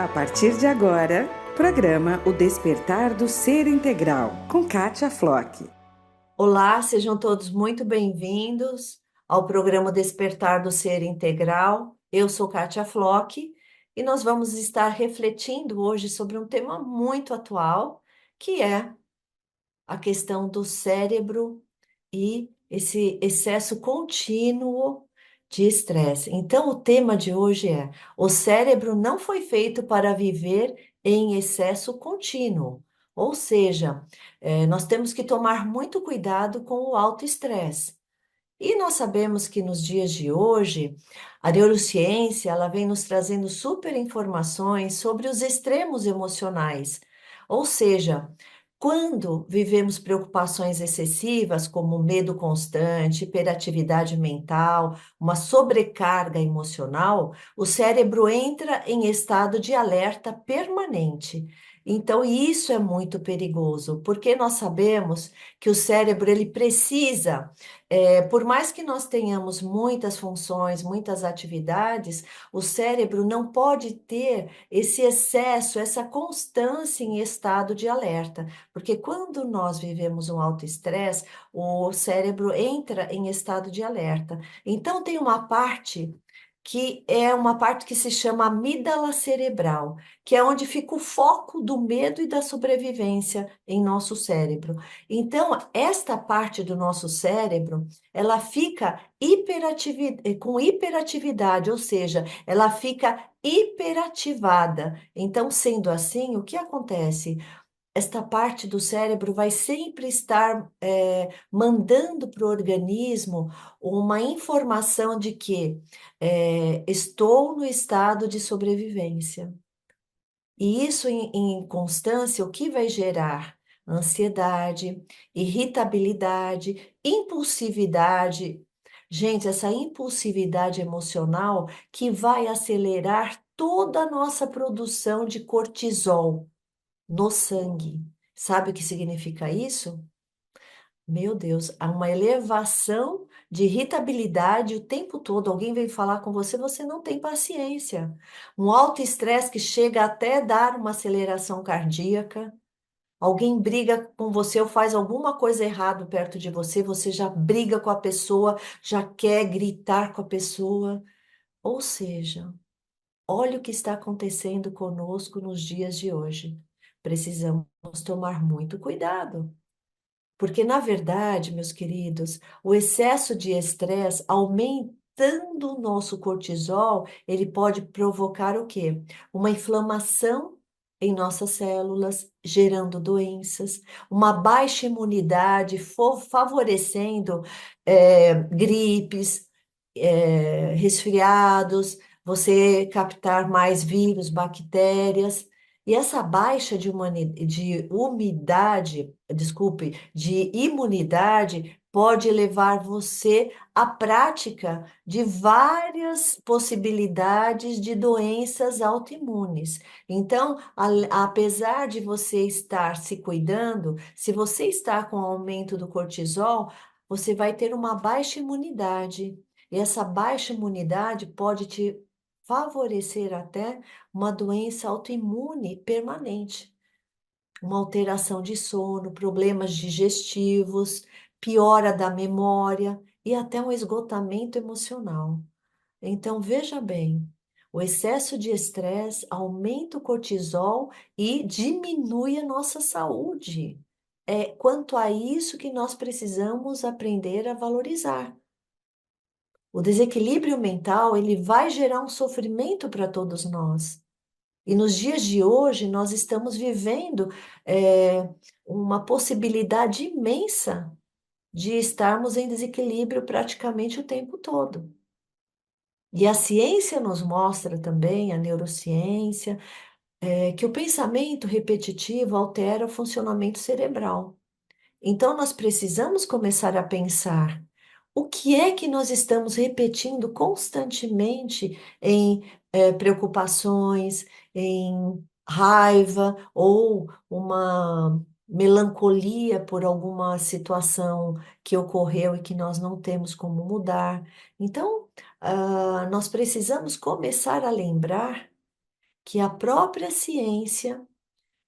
A partir de agora, programa O Despertar do Ser Integral, com Kátia Flock. Olá, sejam todos muito bem-vindos ao programa Despertar do Ser Integral. Eu sou Kátia Flock e nós vamos estar refletindo hoje sobre um tema muito atual, que é a questão do cérebro e esse excesso contínuo de estresse. Então, o tema de hoje é: o cérebro não foi feito para viver em excesso contínuo. Ou seja, nós temos que tomar muito cuidado com o alto estresse. E nós sabemos que nos dias de hoje, a neurociência ela vem nos trazendo super informações sobre os extremos emocionais. Ou seja, quando vivemos preocupações excessivas, como medo constante, hiperatividade mental, uma sobrecarga emocional, o cérebro entra em estado de alerta permanente. Então, isso é muito perigoso, porque nós sabemos que o cérebro ele precisa por mais que nós tenhamos muitas funções, muitas atividades, o cérebro não pode ter esse excesso, essa constância em estado de alerta, porque quando nós vivemos um alto estresse, o cérebro entra em estado de alerta. Então, tem uma parte que é uma parte que se chama amígdala cerebral, que é onde fica o foco do medo e da sobrevivência em nosso cérebro. Então, esta parte do nosso cérebro, ela fica com hiperatividade, ou seja, ela fica hiperativada. Então, sendo assim, o que acontece? Esta parte do cérebro vai sempre estar mandando para o organismo uma informação de que estou no estado de sobrevivência. E isso em constância, o que vai gerar? Ansiedade, irritabilidade, impulsividade. Gente, essa impulsividade emocional que vai acelerar toda a nossa produção de cortisol no sangue. Sabe o que significa isso? Meu Deus, há uma elevação de irritabilidade o tempo todo. Alguém vem falar com você, você não tem paciência. Um alto estresse que chega até dar uma aceleração cardíaca. Alguém briga com você ou faz alguma coisa errada perto de você, você já briga com a pessoa, já quer gritar com a pessoa. Ou seja, olha o que está acontecendo conosco nos dias de hoje. Precisamos tomar muito cuidado. Porque, na verdade, meus queridos, o excesso de estresse, aumentando o nosso cortisol, ele pode provocar o quê? Uma inflamação em nossas células, gerando doenças, uma baixa imunidade, favorecendo gripes, resfriados, você captar mais vírus, bactérias. E essa baixa de umidade, desculpe, de imunidade pode levar você à prática de várias possibilidades de doenças autoimunes. Então, apesar de você estar se cuidando, se você está com aumento do cortisol, você vai ter uma baixa imunidade. E essa baixa imunidade pode te favorecer até uma doença autoimune permanente, uma alteração de sono, problemas digestivos, piora da memória e até um esgotamento emocional. Então, veja bem, o excesso de estresse aumenta o cortisol e diminui a nossa saúde. É quanto a isso que nós precisamos aprender a valorizar. O desequilíbrio mental, ele vai gerar um sofrimento para todos nós. E nos dias de hoje, nós estamos vivendo uma possibilidade imensa de estarmos em desequilíbrio praticamente o tempo todo. E a ciência nos mostra também, a neurociência, que o pensamento repetitivo altera o funcionamento cerebral. Então, nós precisamos começar a pensar o que é que nós estamos repetindo constantemente em preocupações, em raiva ou uma melancolia por alguma situação que ocorreu e que nós não temos como mudar. Então, nós precisamos começar a lembrar que a própria ciência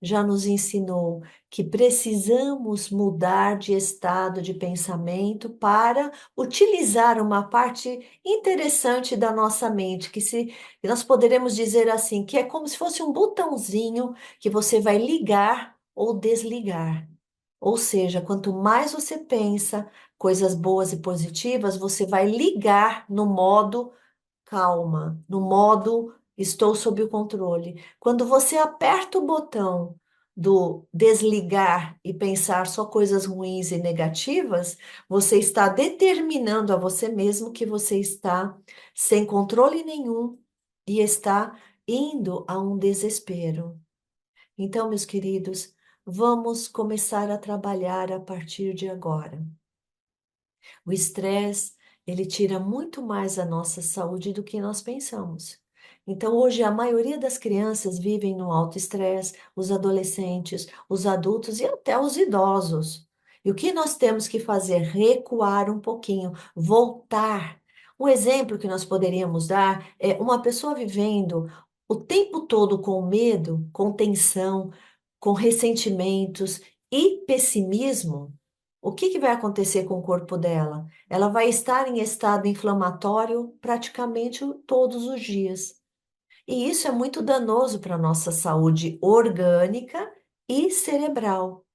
já nos ensinou que precisamos mudar de estado de pensamento para utilizar uma parte interessante da nossa mente, que nós poderemos dizer assim, que é como se fosse um botãozinho que você vai ligar ou desligar. Ou seja, quanto mais você pensa coisas boas e positivas, você vai ligar no modo calma, no modo estou sob o controle. Quando você aperta o botão do desligar e pensar só coisas ruins e negativas, você está determinando a você mesmo que você está sem controle nenhum e está indo a um desespero. Então, meus queridos, vamos começar a trabalhar a partir de agora. O estresse, ele tira muito mais a nossa saúde do que nós pensamos. Então, hoje, a maioria das crianças vivem no alto estresse, os adolescentes, os adultos e até os idosos. E o que nós temos que fazer? Recuar um pouquinho, voltar. Um exemplo que nós poderíamos dar é uma pessoa vivendo o tempo todo com medo, com tensão, com ressentimentos e pessimismo. O que vai acontecer com o corpo dela? Ela vai estar em estado inflamatório praticamente todos os dias. E isso é muito danoso para a nossa saúde orgânica e cerebral.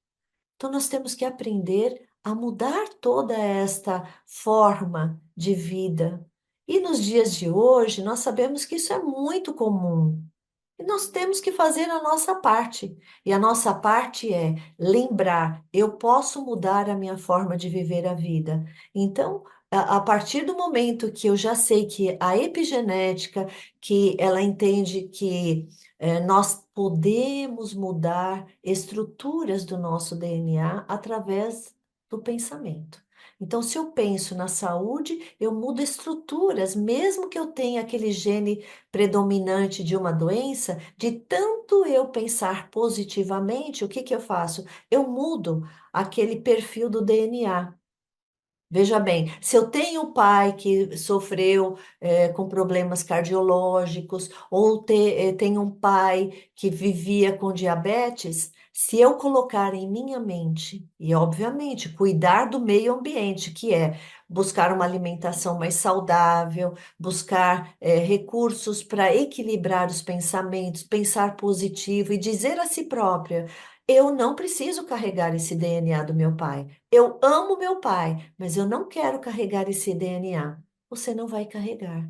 Então, nós temos que aprender a mudar toda esta forma de vida. E nos dias de hoje, nós sabemos que isso é muito comum. E nós temos que fazer a nossa parte. E a nossa parte é lembrar, eu posso mudar a minha forma de viver a vida. Então, a partir do momento que eu já sei que a epigenética, que ela entende que nós podemos mudar estruturas do nosso DNA através do pensamento. Então, se eu penso na saúde, eu mudo estruturas, mesmo que eu tenha aquele gene predominante de uma doença, de tanto eu pensar positivamente, o que que eu faço? Eu mudo aquele perfil do DNA. Veja bem, se eu tenho um pai que sofreu com problemas cardiológicos, ou tenho um pai que vivia com diabetes, se eu colocar em minha mente, e obviamente cuidar do meio ambiente, que é buscar uma alimentação mais saudável, buscar recursos para equilibrar os pensamentos, pensar positivo e dizer a si própria: eu não preciso carregar esse DNA do meu pai. Eu amo meu pai, mas eu não quero carregar esse DNA. Você não vai carregar.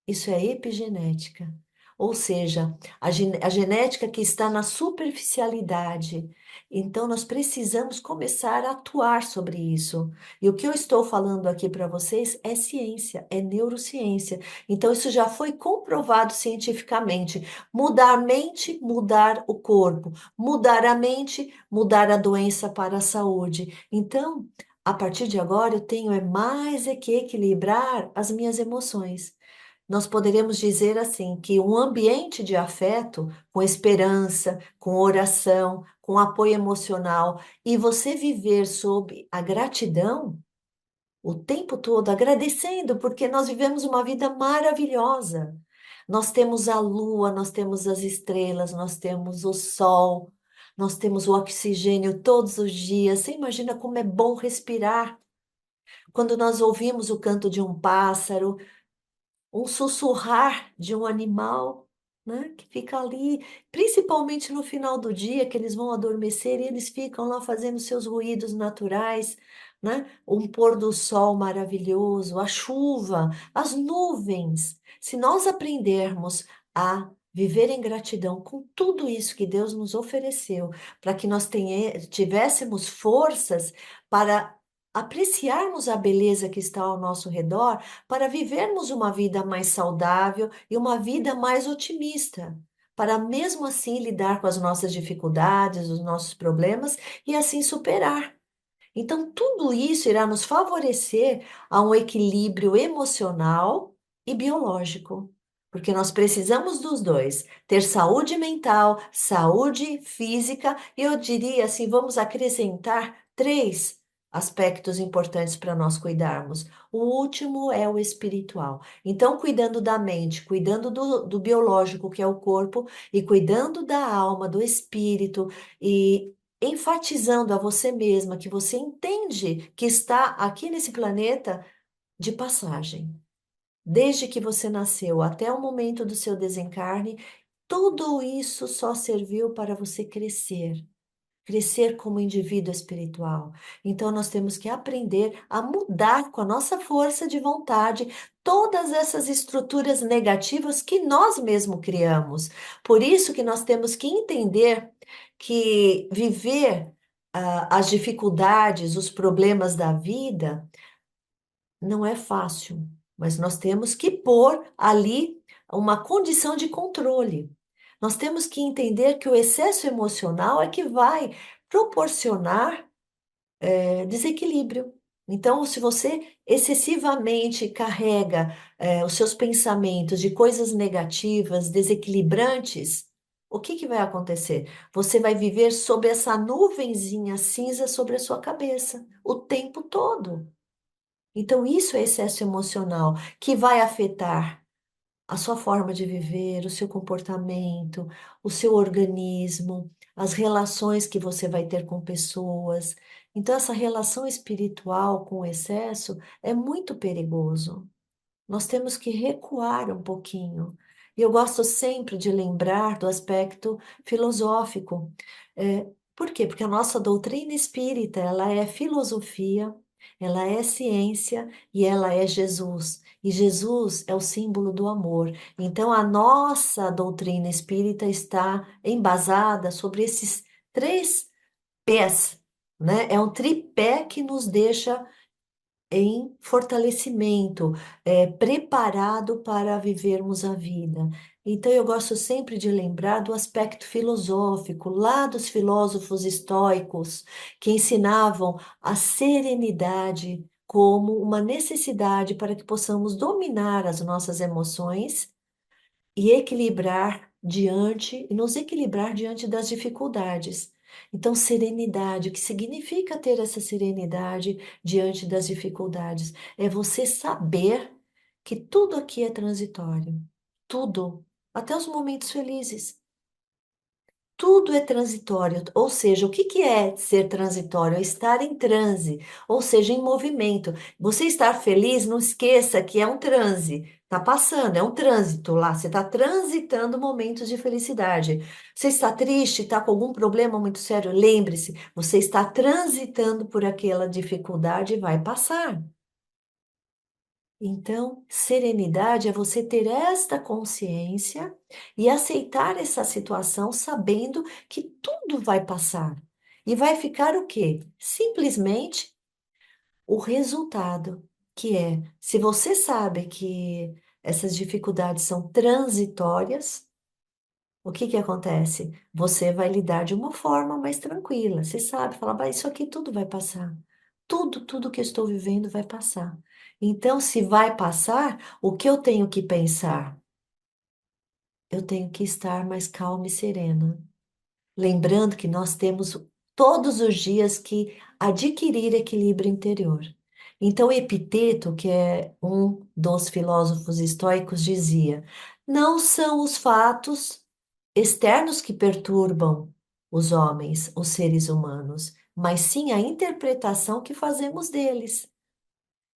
Isso é epigenética. Ou seja, a genética que está na superficialidade. Então, nós precisamos começar a atuar sobre isso. E o que eu estou falando aqui para vocês é ciência, é neurociência. Então, isso já foi comprovado cientificamente. Mudar a mente, mudar o corpo. Mudar a mente, mudar a doença para a saúde. Então, a partir de agora, eu tenho mais é que equilibrar as minhas emoções. Nós poderíamos dizer assim que um ambiente de afeto, com esperança, com oração, com apoio emocional, e você viver sob a gratidão o tempo todo, agradecendo, porque nós vivemos uma vida maravilhosa. Nós temos a lua, nós temos as estrelas, nós temos o sol, nós temos o oxigênio todos os dias. Você imagina como é bom respirar quando nós ouvimos o canto de um pássaro, um sussurrar de um animal, né, que fica ali, principalmente no final do dia, que eles vão adormecer e eles ficam lá fazendo seus ruídos naturais, né? Um pôr do sol maravilhoso, a chuva, as nuvens. Se nós aprendermos a viver em gratidão com tudo isso que Deus nos ofereceu, para que nós tivéssemos forças para apreciarmos a beleza que está ao nosso redor, para vivermos uma vida mais saudável e uma vida mais otimista, para mesmo assim lidar com as nossas dificuldades, os nossos problemas e assim superar. Então, tudo isso irá nos favorecer a um equilíbrio emocional e biológico. Porque nós precisamos dos dois, ter saúde mental, saúde física, e eu diria assim, vamos acrescentar três aspectos importantes para nós cuidarmos. O último é o espiritual. Então, cuidando da mente, cuidando do biológico, que é o corpo, e cuidando da alma, do espírito, e enfatizando a você mesma que você entende que está aqui nesse planeta de passagem. Desde que você nasceu até o momento do seu desencarne, tudo isso só serviu para você crescer, crescer como indivíduo espiritual. Então, nós temos que aprender a mudar com a nossa força de vontade todas essas estruturas negativas que nós mesmos criamos. Por isso que nós temos que entender que viver as dificuldades, os problemas da vida não é fácil, mas nós temos que pôr ali uma condição de controle. Nós temos que entender que o excesso emocional é que vai proporcionar desequilíbrio. Então, se você excessivamente carrega os seus pensamentos de coisas negativas, desequilibrantes, o que que vai acontecer? Você vai viver sob essa nuvenzinha cinza sobre a sua cabeça o tempo todo. Então, isso é excesso emocional que vai afetar a sua forma de viver, o seu comportamento, o seu organismo, as relações que você vai ter com pessoas. Então, essa relação espiritual com o excesso é muito perigoso. Nós temos que recuar um pouquinho. E eu gosto sempre de lembrar do aspecto filosófico. Por quê? Porque a nossa doutrina espírita, ela é filosofia, ela é ciência e ela é Jesus. E Jesus é o símbolo do amor. Então, a nossa doutrina espírita está embasada sobre esses três pés, né? É um tripé que nos deixa em fortalecimento, preparado para vivermos a vida. Então, eu gosto sempre de lembrar do aspecto filosófico, lá dos filósofos estoicos, que ensinavam a serenidade como uma necessidade para que possamos dominar as nossas emoções e equilibrar diante, e nos equilibrar diante das dificuldades. Então, serenidade, o que significa ter essa serenidade diante das dificuldades? É você saber que tudo aqui é transitório. Tudo, até os momentos felizes. Tudo é transitório, ou seja, o que que é ser transitório? É estar em transe, ou seja, em movimento. Você estar feliz, não esqueça que é um transe, está passando, é um trânsito lá, você está transitando momentos de felicidade. Você está triste, está com algum problema muito sério, lembre-se, você está transitando por aquela dificuldade e vai passar. Então, serenidade é você ter esta consciência e aceitar essa situação sabendo que tudo vai passar. E vai ficar o quê? Simplesmente o resultado, que é, se você sabe que essas dificuldades são transitórias, o que que acontece? Você vai lidar de uma forma mais tranquila. Você sabe, fala, mas isso aqui tudo vai passar. Tudo que eu estou vivendo vai passar. Então, se vai passar, o que eu tenho que pensar? Eu tenho que estar mais calma e serena. Lembrando que nós temos todos os dias que adquirir equilíbrio interior. Então, Epiteto, que é um dos filósofos estoicos, dizia: não são os fatos externos que perturbam os homens, os seres humanos, mas sim a interpretação que fazemos deles.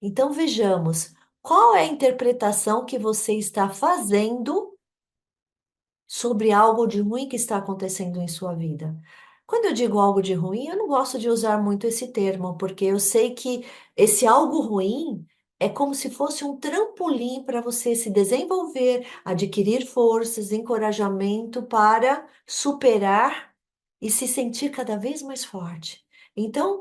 Então, vejamos, qual é a interpretação que você está fazendo sobre algo de ruim que está acontecendo em sua vida? Quando eu digo algo de ruim, eu não gosto de usar muito esse termo, porque eu sei que esse algo ruim é como se fosse um trampolim para você se desenvolver, adquirir forças, encorajamento para superar e se sentir cada vez mais forte. Então,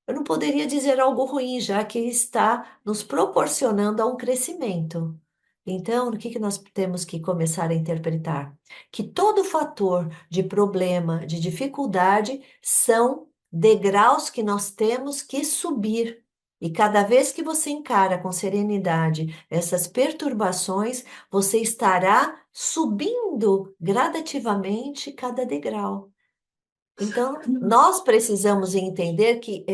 eu não poderia dizer algo ruim, já que está nos proporcionando a um crescimento. Então, o que que nós temos que começar a interpretar? Que todo fator de problema, de dificuldade, são degraus que nós temos que subir. E cada vez que você encara com serenidade essas perturbações, você estará subindo gradativamente cada degrau. Então, nós precisamos entender que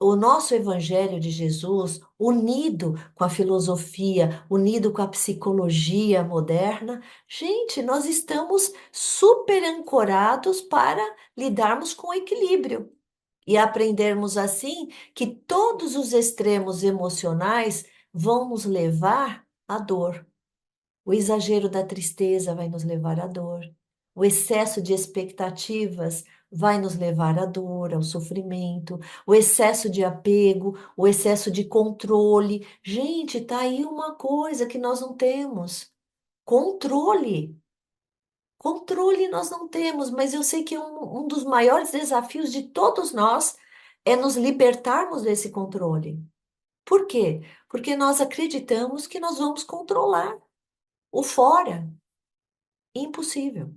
o nosso Evangelho de Jesus, unido com a filosofia, unido com a psicologia moderna, gente, nós estamos super ancorados para lidarmos com equilíbrio e aprendermos assim que todos os extremos emocionais vão nos levar à dor. O exagero da tristeza vai nos levar à dor. O excesso de expectativas vai nos levar à dor, ao sofrimento. O excesso de apego, o excesso de controle. Gente, tá aí uma coisa que nós não temos: controle. Controle nós não temos, mas eu sei que um dos maiores desafios de todos nós é nos libertarmos desse controle. Por quê? Porque nós acreditamos que nós vamos controlar o fora. Impossível.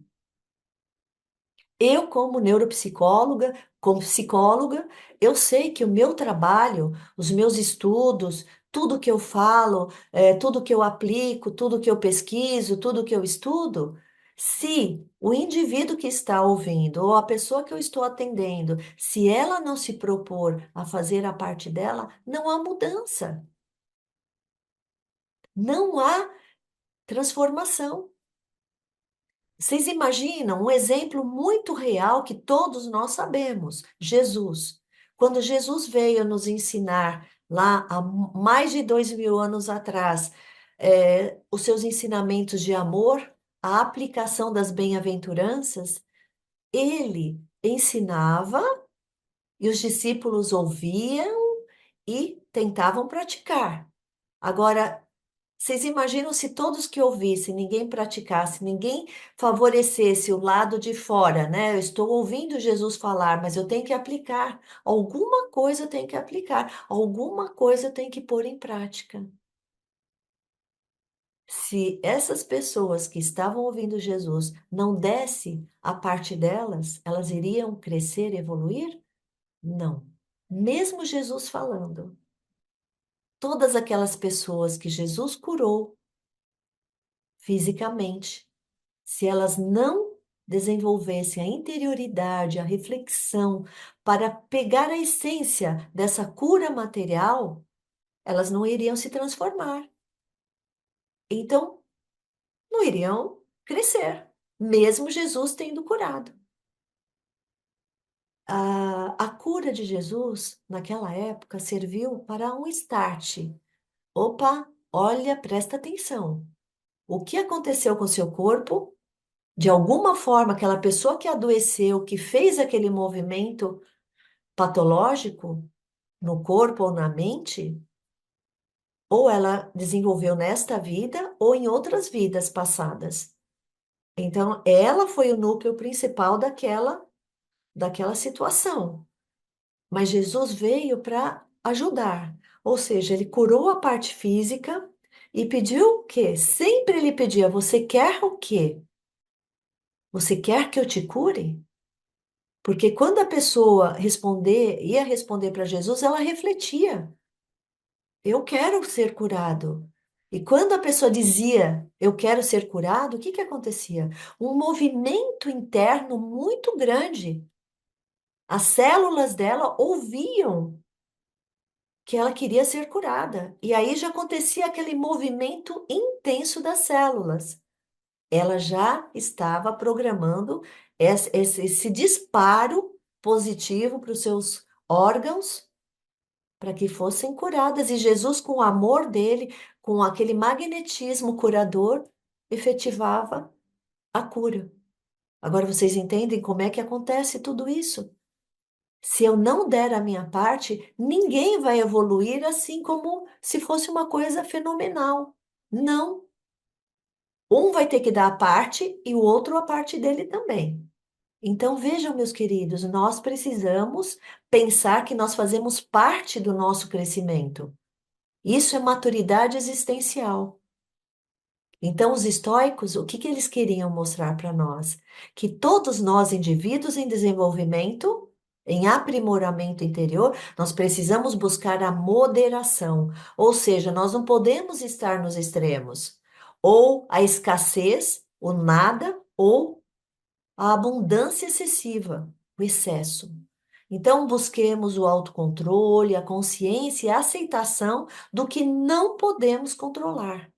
Eu, como neuropsicóloga, como psicóloga, eu sei que o meu trabalho, os meus estudos, tudo que eu falo, tudo que eu aplico, tudo que eu pesquiso, tudo que eu estudo, se o indivíduo que está ouvindo ou a pessoa que eu estou atendendo, se ela não se propor a fazer a parte dela, não há mudança, não há transformação. Vocês imaginam um exemplo muito real que todos nós sabemos: Jesus. Quando Jesus veio nos ensinar lá há mais de 2000 anos atrás, os seus ensinamentos de amor, a aplicação das bem-aventuranças, ele ensinava e os discípulos ouviam e tentavam praticar. Agora, vocês imaginam se todos que ouvissem, ninguém praticasse, ninguém favorecesse o lado de fora, né? Eu estou ouvindo Jesus falar, mas eu tenho que aplicar. Alguma coisa eu tenho que aplicar, alguma coisa eu tenho que pôr em prática. Se essas pessoas que estavam ouvindo Jesus não desse a parte delas, elas iriam crescer, evoluir? Não. Mesmo Jesus falando, todas aquelas pessoas que Jesus curou fisicamente, se elas não desenvolvessem a interioridade, a reflexão, para pegar a essência dessa cura material, elas não iriam se transformar. Então, não iriam crescer, mesmo Jesus tendo curado. A cura de Jesus, naquela época, serviu para um start. Opa, olha, presta atenção. O que aconteceu com seu corpo? De alguma forma, aquela pessoa que adoeceu, que fez aquele movimento patológico no corpo ou na mente, ou ela desenvolveu nesta vida ou em outras vidas passadas. Então, ela foi o núcleo principal daquela situação. Mas Jesus veio para ajudar. Ou seja, ele curou a parte física e pediu o quê? Sempre ele pedia: você quer o quê? Você quer que eu te cure? Porque quando a pessoa ia responder para Jesus, ela refletia: eu quero ser curado. E quando a pessoa dizia, eu quero ser curado, o que que acontecia? Um movimento interno muito grande. As células dela ouviam que ela queria ser curada. E aí já acontecia aquele movimento intenso das células. Ela já estava programando esse disparo positivo para os seus órgãos para que fossem curadas. E Jesus, com o amor dele, com aquele magnetismo curador, efetivava a cura. Agora vocês entendem como é que acontece tudo isso? Se eu não der a minha parte, ninguém vai evoluir assim como se fosse uma coisa fenomenal. Não. Um vai ter que dar a parte e o outro a parte dele também. Então, vejam, meus queridos, nós precisamos pensar que nós fazemos parte do nosso crescimento. Isso é maturidade existencial. Então, os estoicos, o que que eles queriam mostrar para nós? Que todos nós, indivíduos em desenvolvimento, em aprimoramento interior, nós precisamos buscar a moderação. Ou seja, nós não podemos estar nos extremos. Ou a escassez, o nada, ou a abundância excessiva, o excesso. Então, busquemos o autocontrole, a consciência e a aceitação do que não podemos controlar.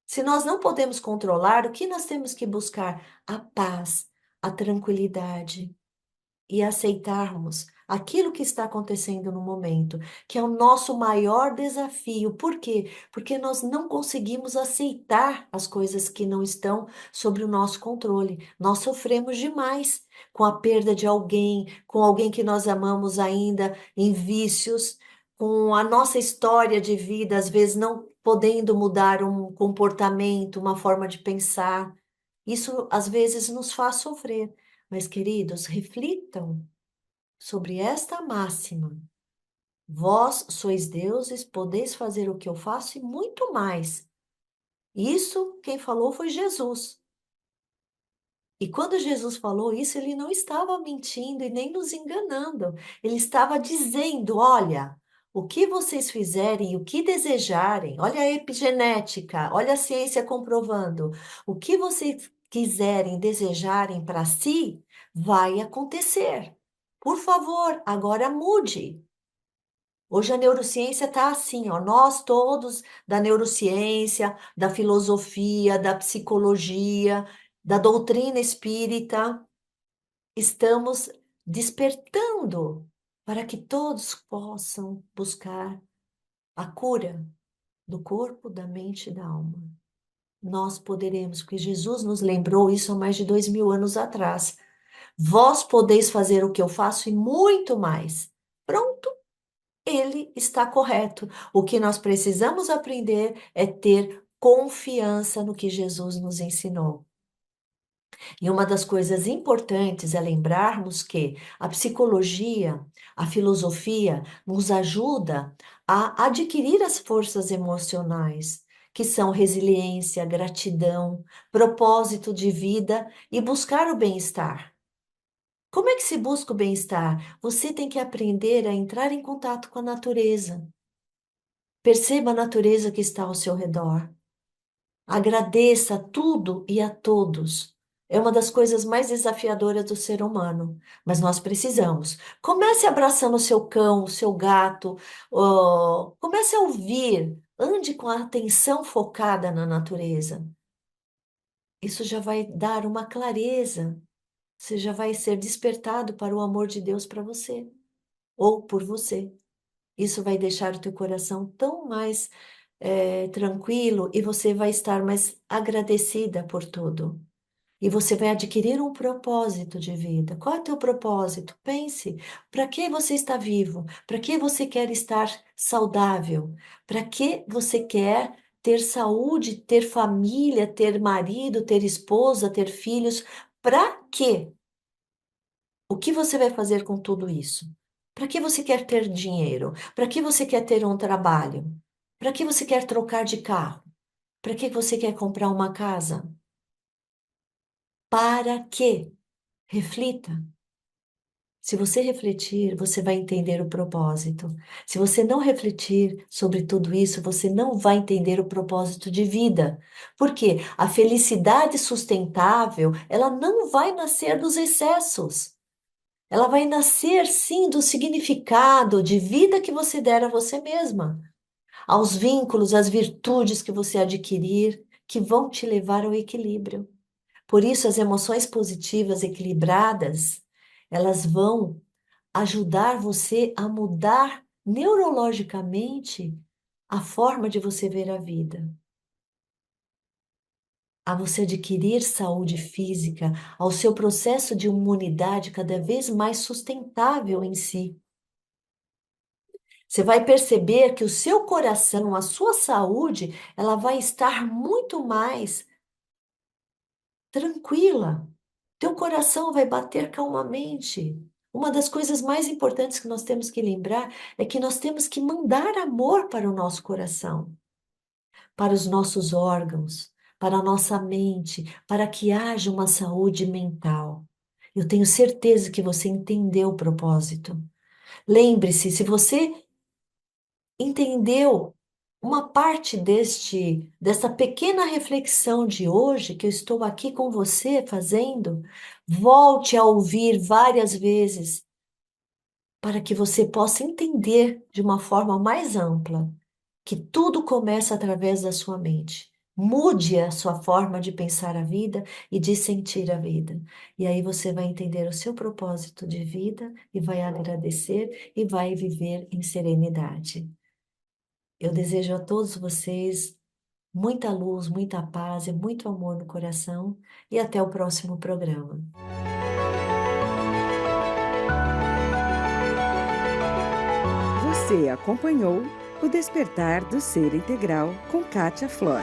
Se nós não podemos controlar, o que nós temos que buscar? A paz, a tranquilidade e aceitarmos aquilo que está acontecendo no momento, que é o nosso maior desafio. Por quê? Porque nós não conseguimos aceitar as coisas que não estão sob o nosso controle. Nós sofremos demais com a perda de alguém, com alguém que nós amamos ainda em vícios, com a nossa história de vida, às vezes não podendo mudar um comportamento, uma forma de pensar. Isso às vezes nos faz sofrer. Mas, queridos, reflitam sobre esta máxima. Vós sois deuses, podeis fazer o que eu faço e muito mais. Isso quem falou foi Jesus. E quando Jesus falou isso, ele não estava mentindo e nem nos enganando. Ele estava dizendo: olha, o que vocês fizerem, o que desejarem, olha a epigenética, olha a ciência comprovando, o que vocês quiserem, desejarem para si, vai acontecer. Por favor, agora mude. Hoje a neurociência está assim, ó, nós todos da neurociência, da filosofia, da psicologia, da doutrina espírita, estamos despertando para que todos possam buscar a cura do corpo, da mente e da alma. Nós poderemos, porque Jesus nos lembrou isso há mais de 2000 anos atrás. Vós podeis fazer o que eu faço e muito mais. Pronto. Ele está correto. O que nós precisamos aprender é ter confiança no que Jesus nos ensinou. E uma das coisas importantes é lembrarmos que a psicologia, a filosofia, nos ajuda a adquirir as forças emocionais, que são resiliência, gratidão, propósito de vida e buscar o bem-estar. Como é que se busca o bem-estar? Você tem que aprender a entrar em contato com a natureza. Perceba a natureza que está ao seu redor. Agradeça a tudo e a todos. É uma das coisas mais desafiadoras do ser humano, mas nós precisamos. Comece abraçando o seu cão, o seu gato, comece a ouvir, ande com a atenção focada na natureza. Isso já vai dar uma clareza, você já vai ser despertado para o amor de Deus para você, ou por você. Isso vai deixar o teu coração tão mais tranquilo e você vai estar mais agradecida por tudo. E você vai adquirir um propósito de vida. Qual é o teu propósito? Pense, para que você está vivo? Para que você quer estar saudável? Para que você quer ter saúde, ter família, ter marido, ter esposa, ter filhos? Para quê? O que você vai fazer com tudo isso? Para que você quer ter dinheiro? Para que você quer ter um trabalho? Para que você quer trocar de carro? Para que você quer comprar uma casa? Para quê? Reflita. Se você refletir, você vai entender o propósito. Se você não refletir sobre tudo isso, você não vai entender o propósito de vida. Porque a felicidade sustentável, ela não vai nascer dos excessos. Ela vai nascer, sim, do significado de vida que você der a você mesma, aos vínculos, às virtudes que você adquirir, que vão te levar ao equilíbrio. Por isso, as emoções positivas equilibradas, elas vão ajudar você a mudar neurologicamente a forma de você ver a vida, a você adquirir saúde física, ao seu processo de imunidade cada vez mais sustentável em si. Você vai perceber que o seu coração, a sua saúde, ela vai estar muito mais tranquila. Teu coração vai bater calmamente. Uma das coisas mais importantes que nós temos que lembrar é que nós temos que mandar amor para o nosso coração, para os nossos órgãos, para a nossa mente, para que haja uma saúde mental. Eu tenho certeza que você entendeu o propósito. Lembre-se, se você entendeu uma parte dessa pequena reflexão de hoje que eu estou aqui com você fazendo, volte a ouvir várias vezes para que você possa entender de uma forma mais ampla que tudo começa através da sua mente. Mude a sua forma de pensar a vida e de sentir a vida. E aí você vai entender o seu propósito de vida e vai agradecer e vai viver em serenidade. Eu desejo a todos vocês muita luz, muita paz e muito amor no coração e até o próximo programa. Você acompanhou o Despertar do Ser Integral com Kátia Flor.